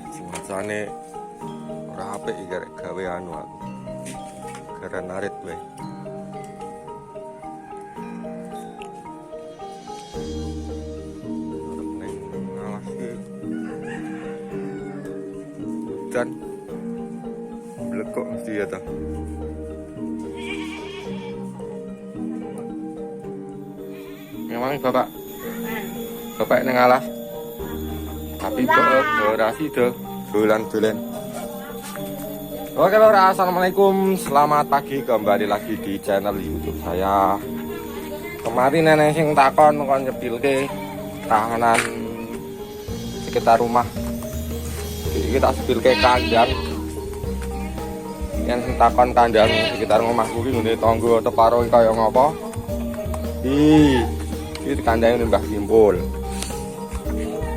Cuacane ora apik iki arek gawe anu aku. Gara narit wae. Ning ngalas iki. Dan blekok mesti ya ta. Memang Bapak. Bapak ning alas. Tapi berasi deh. Dolan-dolan. Oke lor, assalamualaikum, selamat pagi, kembali lagi di channel YouTube saya. Kemarin nenek sing takon kon nyepilke tahanan sekitar rumah. Jadi kita sepilke kandang. Yang sing takon kandang sekitar rumahku ki ngene tangga teparo kaya ngopo? Iki kandangane Mbah Kimpul.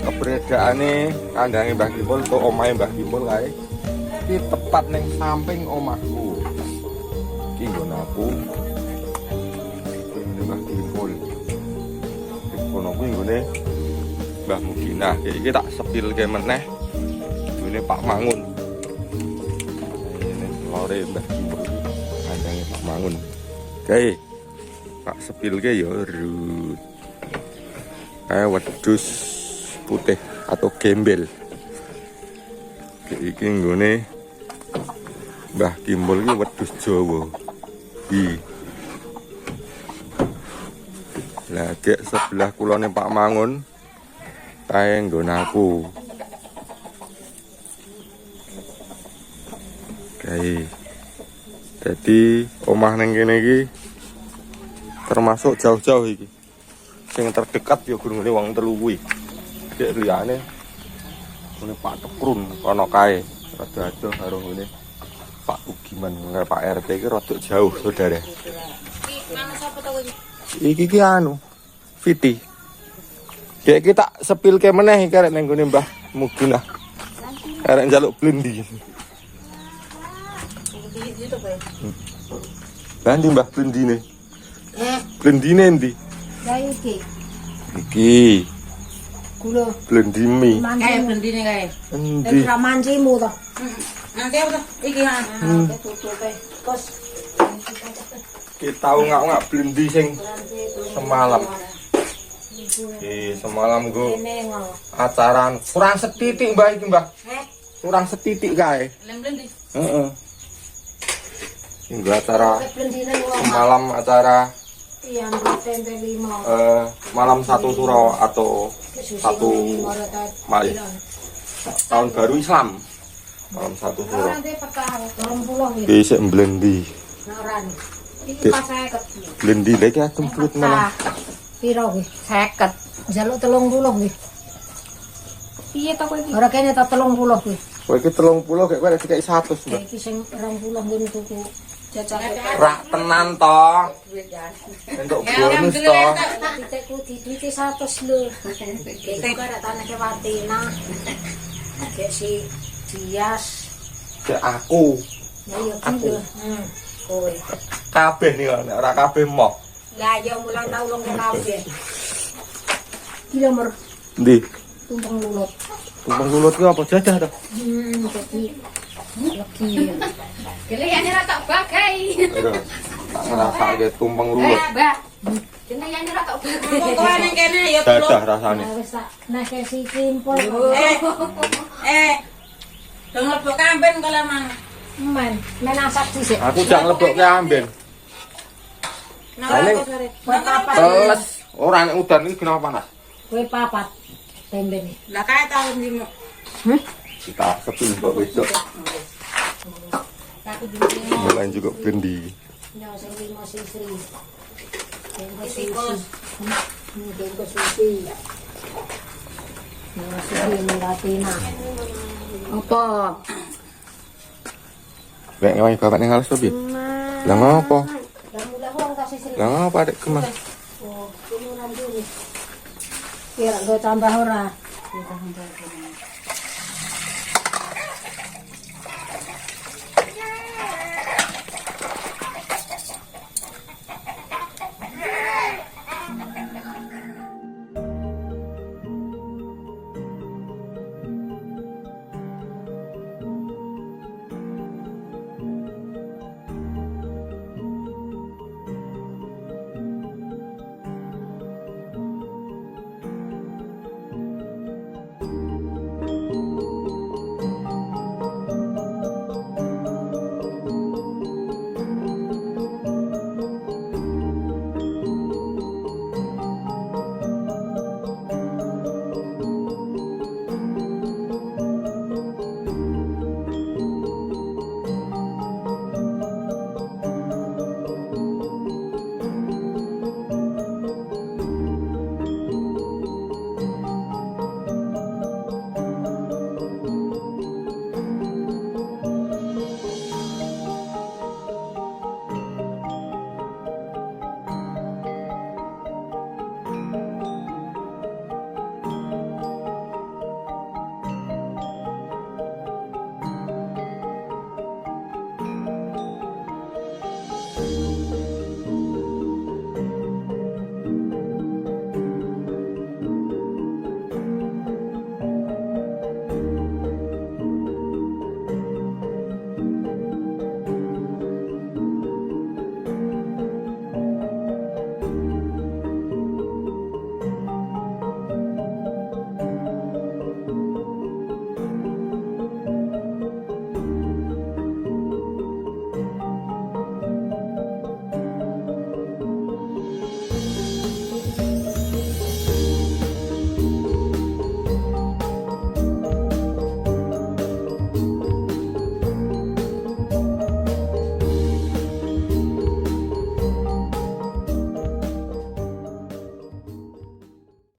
Keberadaane kandange Mbah Kimpul kok omahe Mbah Kimpul kae iki tepat ning samping omahku. Iki nggon aku. Ini Mbah Kimpul. Kono kuwi nggone Mbah Muginah. Iki tak sepilke meneh. Ini Pak Mangun. Ini lore Mbah Kimpul kandange Pak Mangun. Oke. Tak sepilke ya rut. Kayak wedhus putih atau gembel. Iki nggone Mbah Kimpul iki wedhus Jawa. Lah gek sebelah kulone Pak Mangun kae nggon aku. Kae. Jadi omah ning kene iki termasuk jauh-jauh iki. Sing terdekat ya gurune wong telu kuwi. Dek liyane ngene Pak Tekrun kono kae rada adoh karo ngene Pak Ugiman karo Pak RT iki rada jauh saudara. Iki nang sapa to iki? Iki anu Fiti. Dek kita sepilke meneh iki arek ning gone Mbah Muginah. Arek njaluk blendi. Blendi Mbah blendine. Blendine endi? Ya iki. Iki. Gula Blendi mie. kayak blendine kae. Endi? Ora mancimu to. Nanti apa tuh? Iki ha. Tutupe. Kos. Kita tahu nggak blendi sing semalam. Semalam gue Kene ngono. acara kurang setitik Mbak iki Mbak. Kurang setitik kae. Lem blendi. Heeh. Ini acara Blendine ngono. semalam acara Iya, tempe 5. malam satu suro atau satu tahun baru Islam. Malam satu suro. Nanti petang 30 iki. Bisa blendi. Naran. Iki pas 50. Blendi lagi templut mana? Piro iki? 50. Jaluk 30 iki. Piye to kowe iki? Ora kene ta 30 iki. Kowe iki 30 kayak kowe dikai 100 Mbak. Iki sing 20 ngene tuku. Jajak Rak tenan to. Untuk bonus to. titikku diduiti 100 lho. Kita kok tanah ke Watina. Oke si Dias. Cek aku. Ya ya gitu. Kowe. Kabeh nih nek ora kabeh moh. Lah ya mulang tau ulung kabeh. Iki nomor Ndi? tumpeng lulut. Tumpeng lulut ki apa jadah to? Jadi lagi. Geleyane ra tak bagai. Aduh. Tak ngrasake tumpeng lulut. Mbak, Kena yang ora tak Ngomong kowe ning kene ya Dadah belum. rasane. wis tak nek si kimpul. Dong lebok kamben kalau mana? Men asap dhisik. Aku jak lebokke amben. Paling- Kowe papat. Teles. Ora nek udan iki kenapa panas? Kowe papat. Tembe nih. Lah kae tahun limo. Kita sepin kok besok. Aku dulu. Yang lain juga bendi. Ya sing limo sisri. Tenggo Tikus. susi. Tenggo susi. Ya susi melatina. Apa? Lek ngewangi bapak ning alas piye? Lah ngopo? Kamu lah wong kasih sisri. Lah ngopo adek kemah? Oh, ini nanti. Kira gue tambah ora.